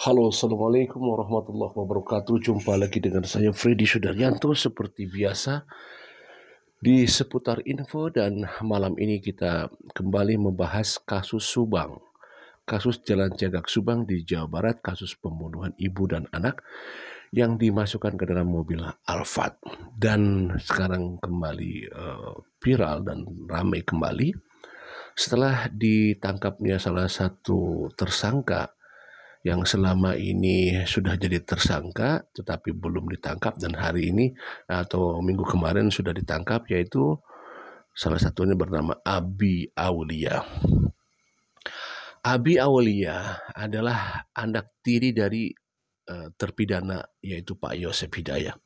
Halo, Assalamualaikum warahmatullahi wabarakatuh. Jumpa lagi dengan saya Freddy Sudaryanto seperti biasa di seputar info, dan malam ini kita kembali membahas kasus Subang. Kasus Jalan Cagak Subang di Jawa Barat, kasus pembunuhan ibu dan anak yang dimasukkan ke dalam mobil Alphard. Dan sekarang kembali viral dan ramai kembali setelah ditangkapnya salah satu tersangka yang selama ini sudah jadi tersangka tetapi belum ditangkap, dan hari ini atau minggu kemarin sudah ditangkap, yaitu salah satunya bernama Abi Aulia. Abi Aulia adalah anak tiri dari terpidana, yaitu Pak Yosep Hidayah.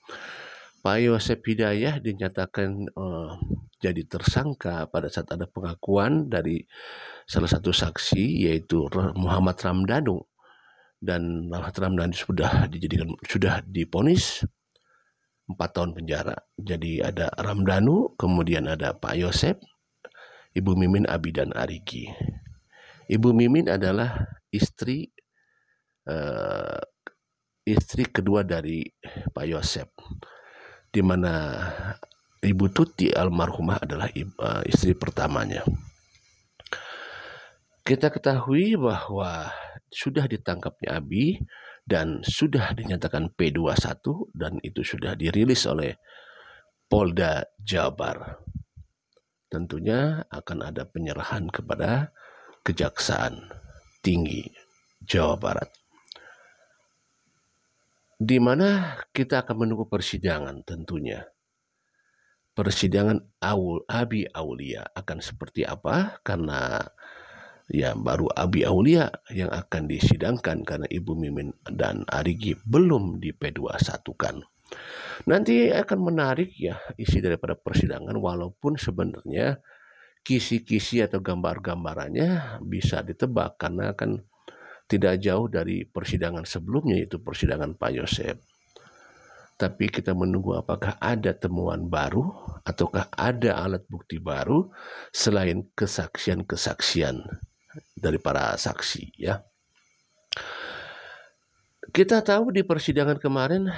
Pak Yosep Hidayah dinyatakan jadi tersangka pada saat ada pengakuan dari salah satu saksi, yaitu Muhammad Ramdhanu. Dan Muhammad Ramdhanu sudah divonis 4 tahun penjara. Jadi ada Ramdhanu, kemudian ada Pak Yosep, Ibu Mimin, Abi, dan Arigi. Ibu Mimin adalah istri kedua dari Pak Yosep, di mana Ibu Tuti almarhumah adalah istri pertamanya. Kita ketahui bahwa sudah ditangkapnya Abi dan sudah dinyatakan P21, dan itu sudah dirilis oleh Polda Jabar. Tentunya akan ada penyerahan kepada Kejaksaan Tinggi Jawa Barat, di mana kita akan menunggu persidangan. Tentunya persidangan Abi Aulia akan seperti apa, karena ya baru Abi Aulia yang akan disidangkan karena Ibu Mimin dan Arigi belum di P21-kan. Nanti akan menarik ya isi daripada persidangan, walaupun sebenarnya kisi-kisi atau gambar-gambarannya bisa ditebak karena kan tidak jauh dari persidangan sebelumnya, yaitu persidangan Pak Yosep. Tapi kita menunggu apakah ada temuan baru ataukah ada alat bukti baru selain kesaksian-kesaksian dari para saksi ya. Kita tahu di persidangan kemarin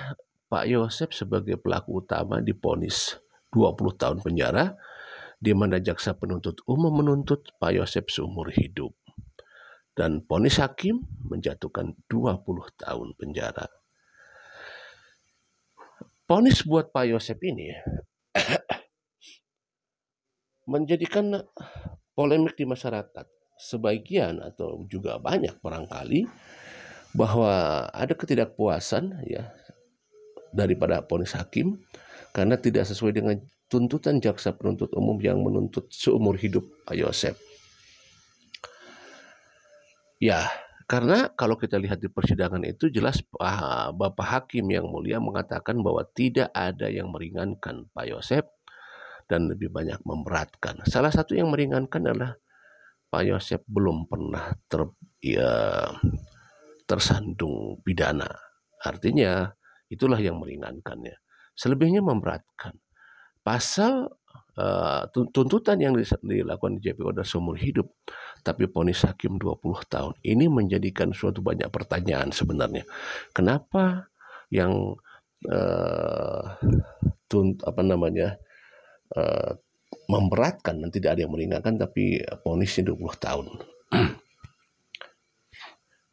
Pak Yosep sebagai pelaku utama divonis 20 tahun penjara, di mana jaksa penuntut umum menuntut Pak Yosep seumur hidup, dan vonis hakim menjatuhkan 20 tahun penjara. Vonis buat Pak Yosep ini menjadikan polemik di masyarakat. Sebagian atau juga banyak barangkali bahwa ada ketidakpuasan ya daripada vonis hakim karena tidak sesuai dengan tuntutan jaksa penuntut umum yang menuntut seumur hidup Pak Yosep. Ya, karena kalau kita lihat di persidangan itu jelas Bapak Hakim yang mulia mengatakan bahwa tidak ada yang meringankan Pak Yosep dan lebih banyak memberatkan. Salah satu yang meringankan adalah Pak Yosep belum pernah tersandung pidana. Artinya itulah yang meringankannya. Selebihnya memberatkan. Pasal tuntutan yang dilakukan di JPO adalah seumur hidup, tapi vonis hakim 20 tahun. Ini menjadikan suatu banyak pertanyaan sebenarnya. Kenapa yang memberatkan dan tidak ada yang meringankan, tapi vonisnya 20 tahun.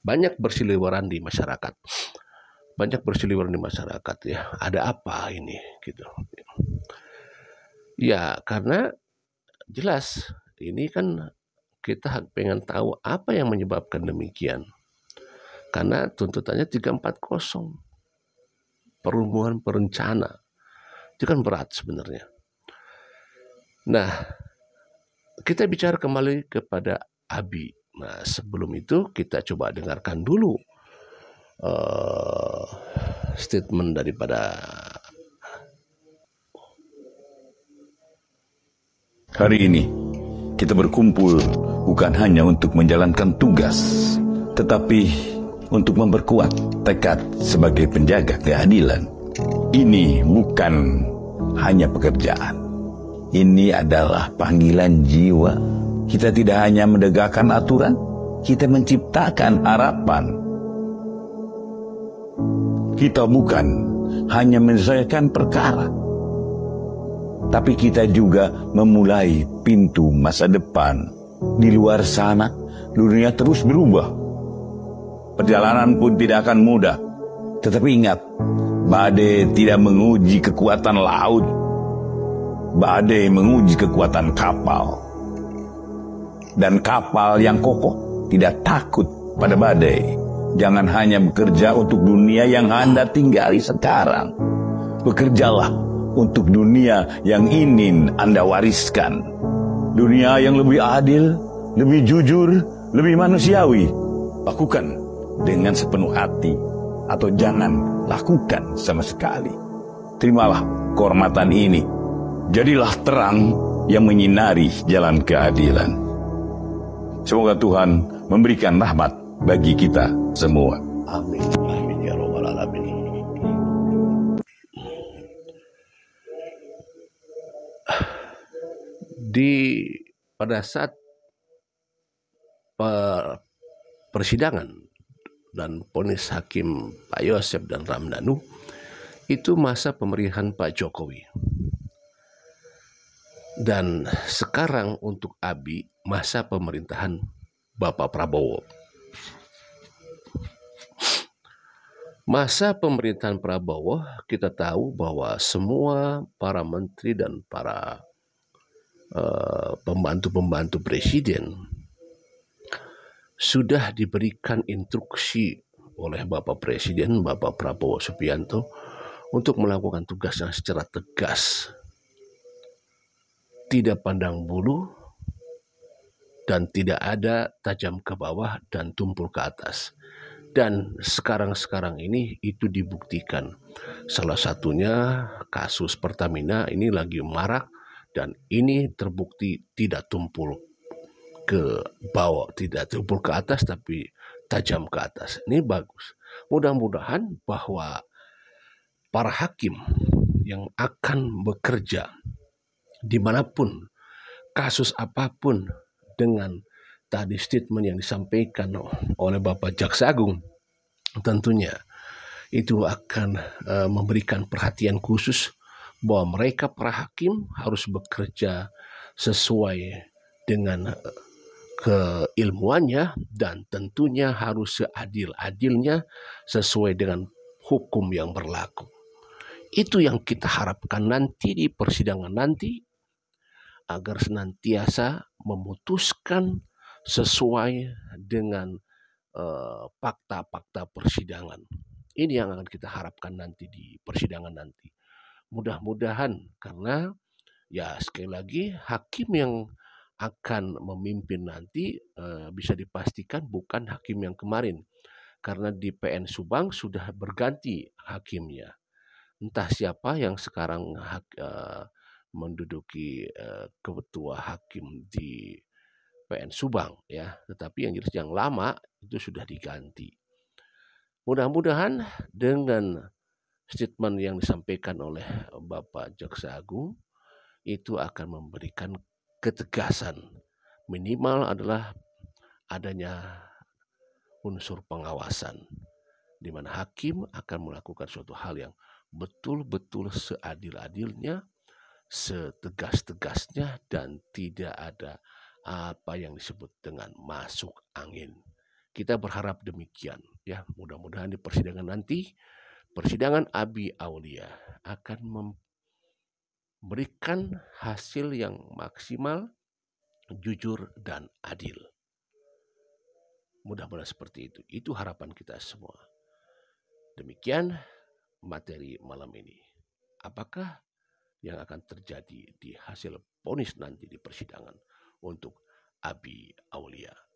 Banyak berseliweran di masyarakat. Ya. Ada apa ini gitu. Ya, karena jelas ini kan kita pengen tahu apa yang menyebabkan demikian. Karena tuntutannya 340. Pembunuhan berencana. Itu kan berat sebenarnya. Nah, kita bicara kembali kepada Abi. Nah, sebelum itu kita coba dengarkan dulu statement daripada hari ini. Kita berkumpul bukan hanya untuk menjalankan tugas, tetapi untuk memperkuat tekad sebagai penjaga keadilan. Ini bukan hanya pekerjaan. Ini adalah panggilan jiwa. Kita tidak hanya menegakkan aturan, kita menciptakan harapan. kita bukan hanya menyelesaikan perkara, tapi kita juga memulai pintu masa depan. Di luar sana, dunia terus berubah. Perjalanan pun tidak akan mudah. Tetapi ingat, badai tidak menguji kekuatan laut. Badai menguji kekuatan kapal. Dan kapal yang kokoh tidak takut pada badai. Jangan hanya bekerja untuk dunia yang Anda tinggali sekarang. Bekerjalah untuk dunia yang ingin Anda wariskan. Dunia yang lebih adil, lebih jujur, lebih manusiawi. Lakukan dengan sepenuh hati, atau jangan lakukan sama sekali. Terimalah kehormatan ini. Jadilah terang yang menyinari jalan keadilan. Semoga Tuhan memberikan rahmat bagi kita semua. Amin. Amin ya rabbal alamin. Pada saat persidangan dan vonis hakim Pak Yosef dan Ramdhanu, itu masa pemerintahan Pak Jokowi. Dan sekarang untuk Abi, masa pemerintahan Bapak Prabowo. Masa pemerintahan Prabowo, kita tahu bahwa semua para menteri dan para pembantu-pembantu presiden sudah diberikan instruksi oleh Bapak Presiden, Bapak Prabowo Subianto, untuk melakukan tugasnya secara tegas, tidak pandang bulu, dan tidak ada tajam ke bawah dan tumpul ke atas. Dan sekarang ini itu dibuktikan. Salah satunya kasus Pertamina ini lagi marak, dan ini terbukti tidak tumpul ke bawah, tidak tumpul ke atas, tapi tajam ke atas. Ini bagus. Mudah-mudahan bahwa para hakim yang akan bekerja dimanapun, kasus apapun, dengan tadi statement yang disampaikan oleh Bapak Jaksa Agung, tentunya itu akan memberikan perhatian khusus bahwa mereka para hakim harus bekerja sesuai dengan keilmuannya, dan tentunya harus seadil-adilnya sesuai dengan hukum yang berlaku. Itu yang kita harapkan nanti di persidangan nanti, agar senantiasa memutuskan sesuai dengan fakta-fakta persidangan. Ini yang akan kita harapkan nanti di persidangan nanti. Mudah-mudahan, karena ya sekali lagi hakim yang akan memimpin nanti bisa dipastikan bukan hakim yang kemarin, karena di PN Subang sudah berganti hakimnya. Entah siapa yang sekarang menduduki ketua hakim di PN Subang ya, tetapi yang jelas yang lama itu sudah diganti. Mudah-mudahan dengan statement yang disampaikan oleh Bapak Jaksa Agung itu akan memberikan ketegasan, minimal adalah adanya unsur pengawasan, di mana hakim akan melakukan suatu hal yang betul-betul seadil-adilnya, setegas-tegasnya, dan tidak ada apa yang disebut dengan masuk angin. Kita berharap demikian ya. Mudah-mudahan di persidangan nanti, persidangan Abi Aulia akan memberikan hasil yang maksimal, jujur, dan adil. Mudah-mudahan seperti itu. Itu harapan kita semua. Demikian materi malam ini. Apakah yang akan terjadi di hasil vonis nanti di persidangan untuk Abi Aulia?